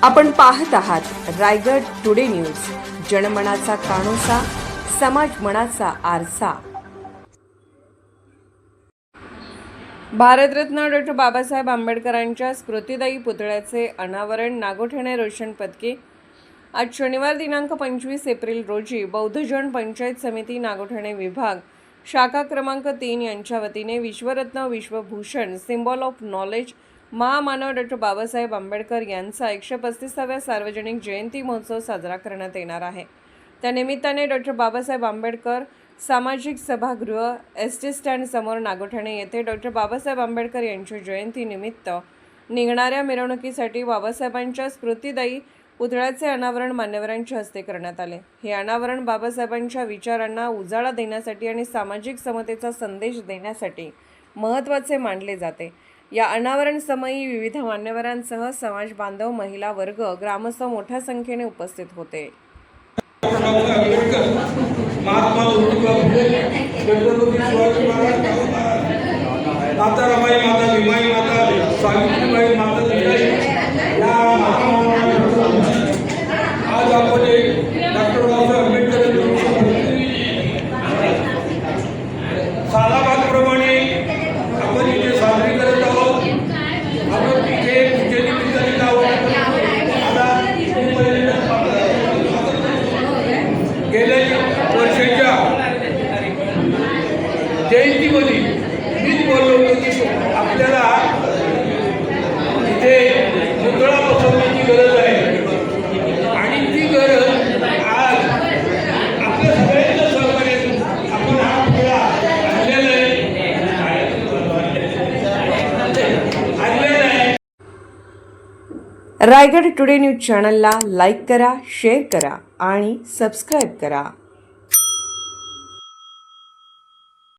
आपण पाहत आहात रायगड टुडे न्यूज, जनमनाचा कानोसा, समाज मनाचा आरसा। भारतरत्न डॉ. बाबासाहेब आंबेडकरांच्या स्मृतिदायी पुतळ्याचे अनावरण नागोठणे रोशन पदकी आज शनिवार दिनांक 25 एप्रिल रोजी बौद्धजन पंचायत समिती नागोठणे विभाग शाखा क्रमांक 3 यांच्या वतीने विश्वरत्न विश्वभूषण सिम्बॉल ऑफ नॉलेज महामानव डॉ. बाबासाहेब आंबेडकर यांचा 135व्या सार्वजनिक जयंती महोत्सव साजरा करण्यात येणार आहे। त्यानिमित्ताने डॉ. बाबासाहेब आंबेडकर सामाजिक सभागृह एसटी स्टँड समोर नागोठणे येथे डॉ. बाबासाहेब आंबेडकर यांच्या जयंतीनिमित्त निघणाऱ्या मिरवणुकीसाठी बाबासाहेबांच्या स्मृतिदायी पुतळ्याचे अनावरण मान्यवरांच्या हस्ते करण्यात आले। हे अनावरण बाबासाहेबांच्या विचारांना उजाळा देण्यासाठी आणि सामाजिक समतेचा संदेश देण्यासाठी महत्त्वाचे मानले जाते। या अनावरण समयी विविध मान्यवरांसह समाज बांधव, महिला वर्ग, ग्रामस्थ मोठ्या संख्येने उपस्थित होते। माता रमाई, माता भीमाई, माता सावित्रीबाई, माता जिजाई आज आपण डॉक्टर बाबासाहेब आंबेडकर सालाबादप्रमाणे आपण इथे साजरी करत आहोत। आपण तिथे पूजेनिमित्त करीत आहोत। आता गेल्या वर्षाच्या जयंतीमध्ये मीच बोललो होतो की आपल्याला इथे पुतळा बसवण्याची गरज आहे आणि ती गरज आज आपल्या सगळ्यांच्या सहकार्यातून आपण हा पुतळा आणलेला आहे। रायगड टुडे न्यूज चॅनलला लाईक करा, शेअर करा आणि सबस्क्राईब करा।